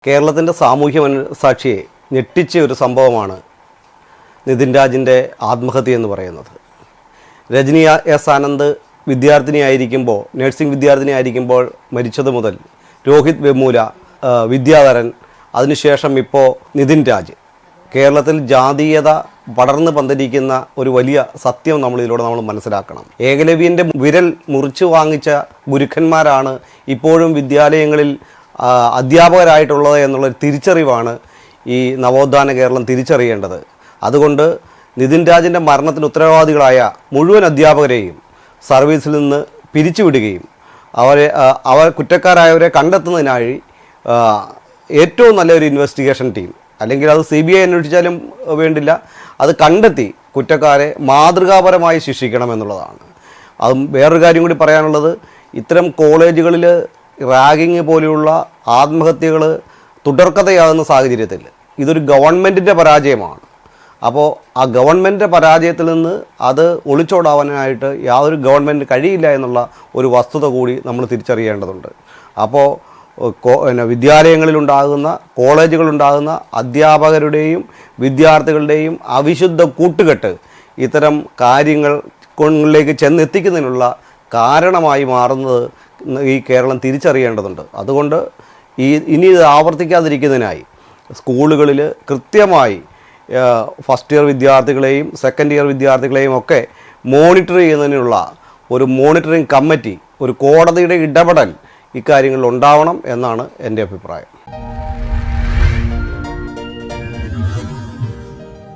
കേരളത്തിൻ്റെ സാമൂഹ്യ മനസാക്ഷിയെ ഞെട്ടിച്ച ഒരു സംഭവമാണ് നിതിൻ രാജിൻ്റെ ആത്മഹത്യ എന്ന് പറയുന്നത്. രജനി എസ് ആനന്ദ് വിദ്യാർത്ഥിനിയായിരിക്കുമ്പോൾ, നഴ്സിംഗ് വിദ്യാർത്ഥിനിയായിരിക്കുമ്പോൾ മരിച്ചത് മുതൽ രോഹിത് വെമൂല, വിദ്യാധരൻ, അതിനുശേഷം ഇപ്പോൾ നിതിൻ രാജ്, കേരളത്തിൽ ജാതീയത പടർന്ന് പന്തലിക്കുന്ന ഒരു വലിയ സത്യം നമ്മളിതിലൂടെ നമ്മൾ മനസ്സിലാക്കണം. ഏകലവ്യൻ്റെ വിരൽ മുറിച്ചു വാങ്ങിച്ച ഗുരുക്കന്മാരാണ് ഇപ്പോഴും വിദ്യാലയങ്ങളിൽ അധ്യാപകരായിട്ടുള്ളത് എന്നുള്ളൊരു തിരിച്ചറിവാണ് ഈ നവോത്ഥാന കേരളം തിരിച്ചറിയേണ്ടത്. അതുകൊണ്ട് നിതിൻ രാജിൻ്റെ മരണത്തിന് ഉത്തരവാദികളായ മുഴുവൻ അധ്യാപകരെയും സർവീസിൽ നിന്ന് പിരിച്ചുവിടുകയും അവർ കുറ്റക്കാരായവരെ കണ്ടെത്തുന്നതിനായി ഏറ്റവും നല്ലൊരു ഇൻവെസ്റ്റിഗേഷൻ ടീം, അല്ലെങ്കിൽ അത് CBI അന്വേഷിച്ചാലും വേണ്ടില്ല, അത് കണ്ടെത്തി കുറ്റക്കാരെ മാതൃകാപരമായി ശിക്ഷിക്കണമെന്നുള്ളതാണ്. അതും വേറൊരു കാര്യം കൂടി പറയാനുള്ളത്, ഇത്തരം കോളേജുകളിൽ റാഗിങ് പോലെയുള്ള ആത്മഹത്യകൾ തുടർക്കഥയാകുന്ന സാഹചര്യത്തിൽ ഇതൊരു ഗവൺമെൻറ്റിൻ്റെ പരാജയമാണ്. അപ്പോൾ ആ ഗവൺമെൻറ്റിൻ്റെ പരാജയത്തിൽ നിന്ന് അത് ഒളിച്ചോടാവാനായിട്ട് യാതൊരു ഗവൺമെൻറ് കഴിയില്ല എന്നുള്ള ഒരു വസ്തുത കൂടി നമ്മൾ തിരിച്ചറിയേണ്ടതുണ്ട്. അപ്പോൾ വിദ്യാലയങ്ങളിലുണ്ടാകുന്ന, കോളേജുകളുണ്ടാകുന്ന അധ്യാപകരുടെയും വിദ്യാർത്ഥികളുടെയും അവിശുദ്ധ കൂട്ടുകെട്ട് ഇത്തരം കാര്യങ്ങളിലേക്ക് ചെന്നെത്തിക്കുന്നതിനുള്ള കാരണമായി മാറുന്നത് ഈ കേരളം തിരിച്ചറിയേണ്ടതുണ്ട്. അതുകൊണ്ട് ഇനി ഇത് ആവർത്തിക്കാതിരിക്കുന്നതിനായി സ്കൂളുകളിൽ കൃത്യമായി ഫസ്റ്റ് ഇയർ വിദ്യാർത്ഥികളെയും സെക്കൻഡ് ഇയർ വിദ്യാർത്ഥികളെയും ഒക്കെ മോണിറ്റർ ചെയ്യുന്നതിനുള്ള ഒരു മോണിറ്ററിംഗ് കമ്മിറ്റി, ഒരു കോടതിയുടെ ഇടപെടൽ ഇക്കാര്യങ്ങളിൽ ഉണ്ടാവണം എന്നാണ് എൻ്റെ അഭിപ്രായം.